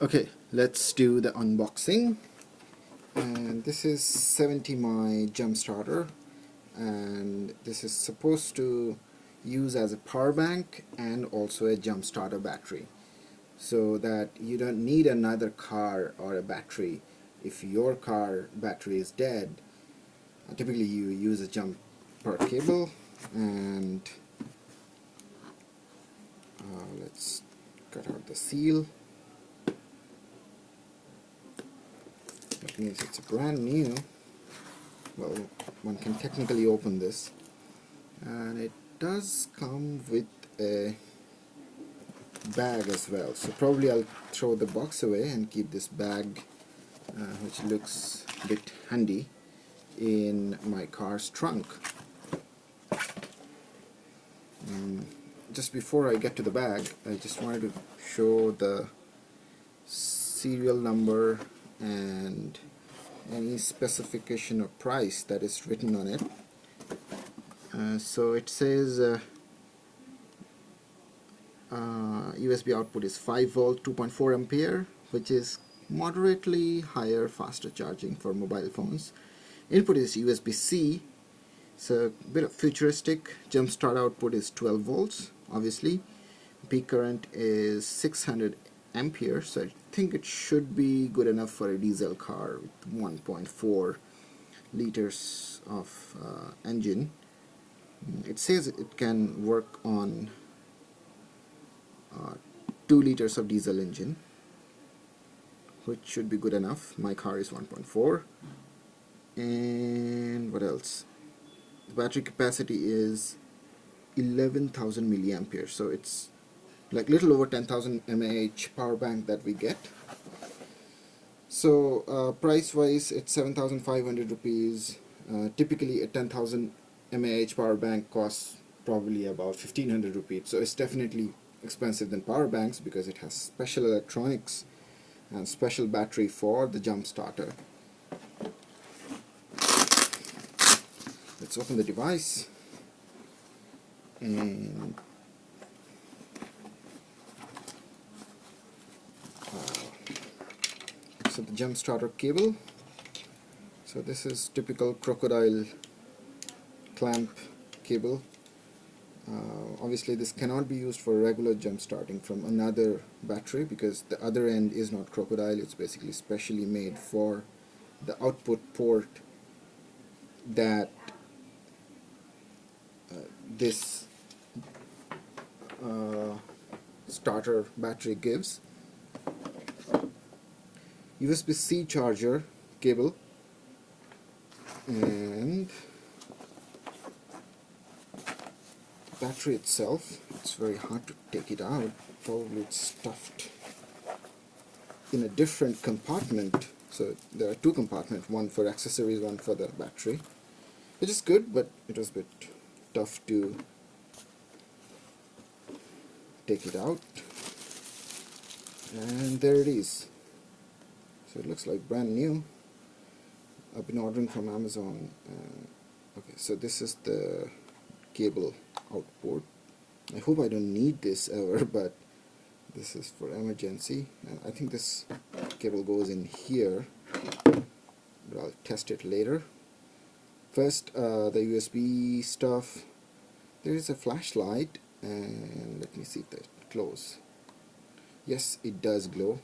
Okay, let's do the unboxing. And this is 70 my jump starter, and this is supposed to use as a power bank and also a jump starter battery, so that you don't need another car or a battery. If your car battery is dead, typically you use a jumper cable. And let's cut out the seal. That means it's brand new. Well, one can technically open this, and it does come with a bag as well, so probably I'll throw the box away and keep this bag, which looks a bit handy, in my car's trunk. Just before I get to the bag, I just wanted to show the serial number and any specification or price that is written on it. So it says USB output is 5 volt 2.4 ampere, which is moderately higher, faster charging for mobile phones. Input is USB-C, so a bit of futuristic. Jump start output is 12 volts, obviously. Peak current is 600 amperes, so I think it should be good enough for a diesel car with 1.4 liters of engine. It says it can work on 2 liters of diesel engine, which should be good enough. My car is 1.4. And what else? The battery capacity is 11,000 milliamperes, so it's like little over 10,000 mAh power bank that we get. So price wise, it's 7,500 rupees. Typically a 10,000 mAh power bank costs probably about 1,500 rupees, so it's definitely expensive than power banks because it has special electronics and special battery for the jump starter. Let's open the device, and so the jump starter cable. So this is typical crocodile clamp cable. Obviously this cannot be used for regular jump starting from another battery because the other end is not crocodile. It's basically specially made for the output port that this starter battery gives. USB-C charger cable, and battery itself, it's very hard to take it out. Probably it's stuffed in a different compartment. So there are 2 compartments, one for accessories, one for the battery, which is good, but it was a bit tough to take it out. And there it is. So it looks like brand new. I've been ordering from Amazon. Okay, so this is the cable output. I hope I don't need this ever, but this is for emergency. And I think this cable goes in here, but I'll test it later. First, the USB stuff. There is a flashlight, and let me see if that glows. Yes, it does glow.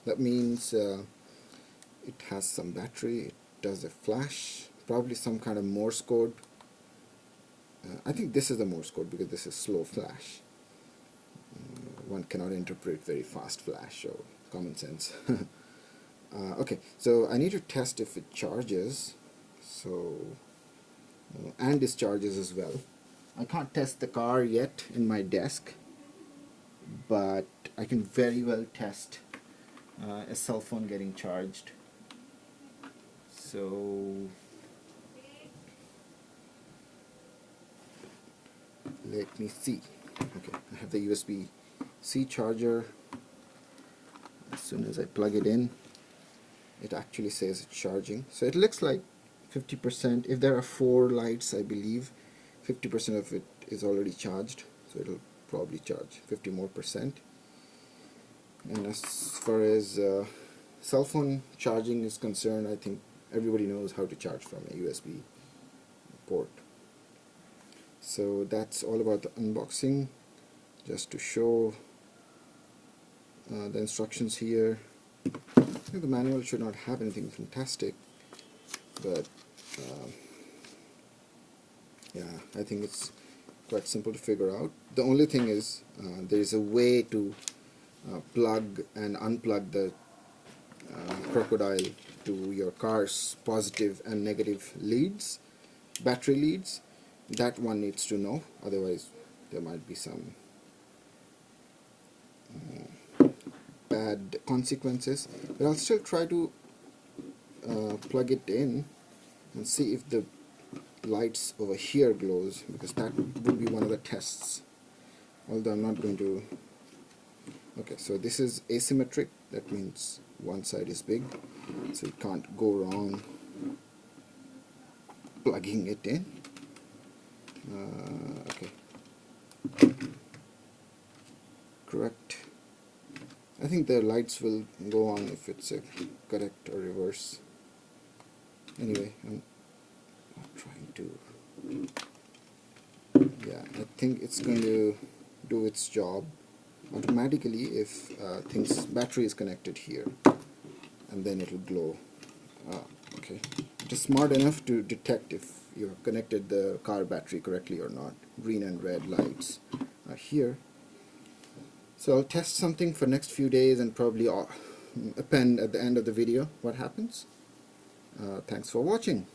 That means it has some battery. It does a flash, probably some kind of Morse code. I think this is the Morse code because this is slow flash. One cannot interpret very fast flash, so common sense. Okay, so I need to test if it charges, so and discharges as well. I can't test the car yet in my desk, but I can very well test a cell phone getting charged. So let me see. Okay, I have the USB-C charger. As soon as I plug it in, it actually says it's charging. So it looks like 50%. If there are 4 lights, I believe 50% of it is already charged, so it'll probably charge 50 more percent. And as far as cell phone charging is concerned, I think everybody knows how to charge from a USB port. So that's all about the unboxing, just to show the instructions here. I think the manual should not have anything fantastic, but yeah, I think it's quite simple to figure out. The only thing is there is a way to plug and unplug the crocodile to your car's positive and negative leads, battery leads. That one needs to know, otherwise there might be some bad consequences. But I'll still try to plug it in and see if the lights over here glows, because that would be one of the tests, although I'm not going to. Okay, so this is asymmetric, that means one side is big, so you can't go wrong plugging it in. Okay, correct. I think the lights will go on if it's a correct or reverse. Anyway, I'm trying to, yeah, I think it's going to do its job automatically if battery is connected here, and then it'll glow. Okay, it is smart enough to detect if you've connected the car battery correctly or not. Green and red lights are here. So I'll test something for next few days and probably append at the end of the video what happens. Thanks for watching.